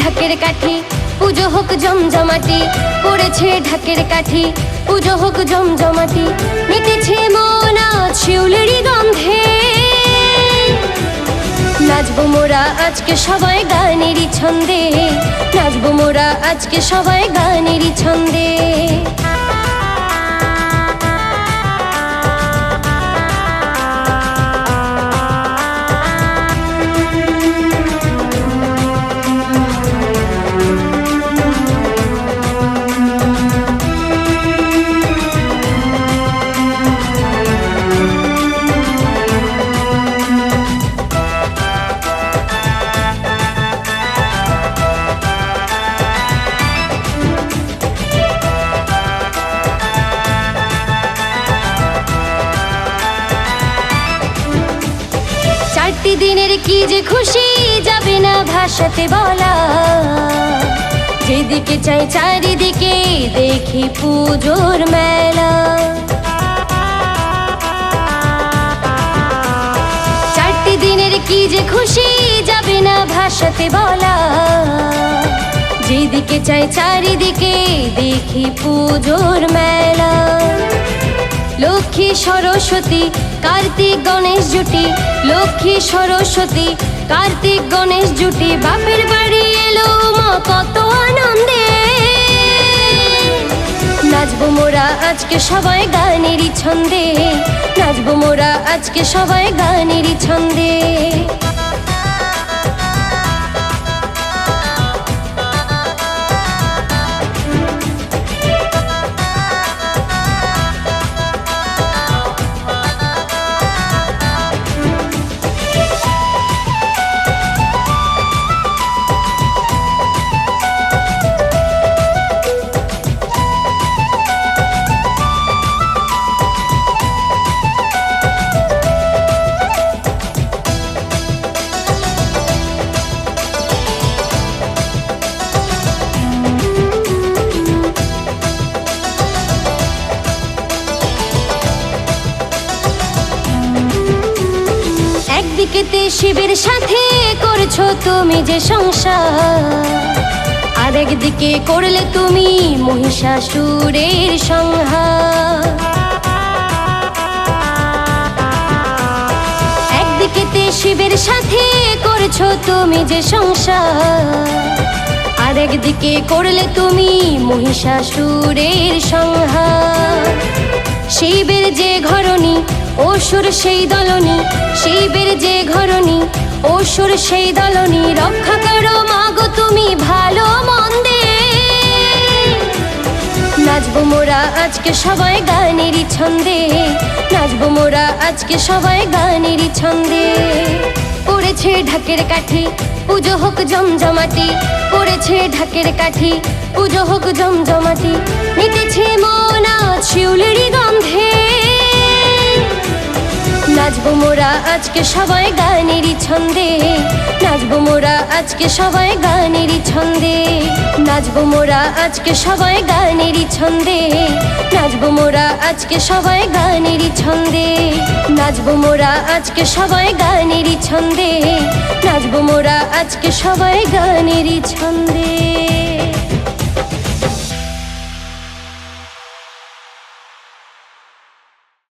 ঢাকের কাঠি পুজো হোক জমজমাটি, পড়েছে ঢাকের কাঠি পুজো হোক জমজমাটি। মেতেছে মন আজ শিউলির গন্ধে, নাচবো মোরা আজকে সবাই গানেরই ছন্দে, নাচবো মোরা আজকে সবাই গানেরই ছন্দে। চারটি দিনের কি যে খুশি যাবে না ভাষাতে বলা, যেদিকে চাই চারিদিকে দেখি পুজোর মেলা। চারটি দিনের কি যে খুশি যাবে না ভাষাতে বলা, যেদিকে চাই চারিদিকে দেখি পুজোর মেলা। লক্ষ্মী সরস্বতী কার্তিক গণেশ জুটি, লক্ষ্মী সরস্বতী কার্তিক গণেশ জুটি, বাপের বাড়ি এলো মা কত আনন্দে। নাচবো মোরা আজকে সবাই গানেরই ছন্দে, নাচবো মোরা আজকে সবাই গানেরই ছন্দে। একদিকেতে শিবের সাথে করছো তুমি যে সংসার, আর একদিকে করলে তুমি মহিষাসুরের সংহার। একদিকেতে শিবের সাথে করছো তুমি যে সংসার, আর একদিকে করলে তুমি মহিষাসুরের সংহার। শিবের যে ঘরণী অসুর সেই দলনী, শিবের যে ঘরণী অসুর সেই দলনী, রক্ষা করো মাগো তুমি ভালো মন্দে। নাচবো মোরা আজকে সবাই গানেরই ছন্দে, নাচবো মোরা আজকে সবাই গানেরই ছন্দে। পড়েছে ঢাকের কাঠি পুজো হোক জমজমাটি, পড়েছে ঢাকের কাঠি পুজো হোক জমজমাটি। মেতেছে মন আজ শিউলির গন্ধে, নাচবো মোরা আজকে সবাই গানেরই ছন্দে, নাচবো মোরা আজকে সবাই গানেরই ছন্দে। নাচবো মোরা আজকে সবাই গানেরই ছন্দে, নাচবো মোরা আজকে সবাই গানেরই ছন্দে। নাচবো মোরা আজকে সবাই গানেরই ছন্দে, নাচবো মোরা আজকে সবাই গানেরই ছন্দে।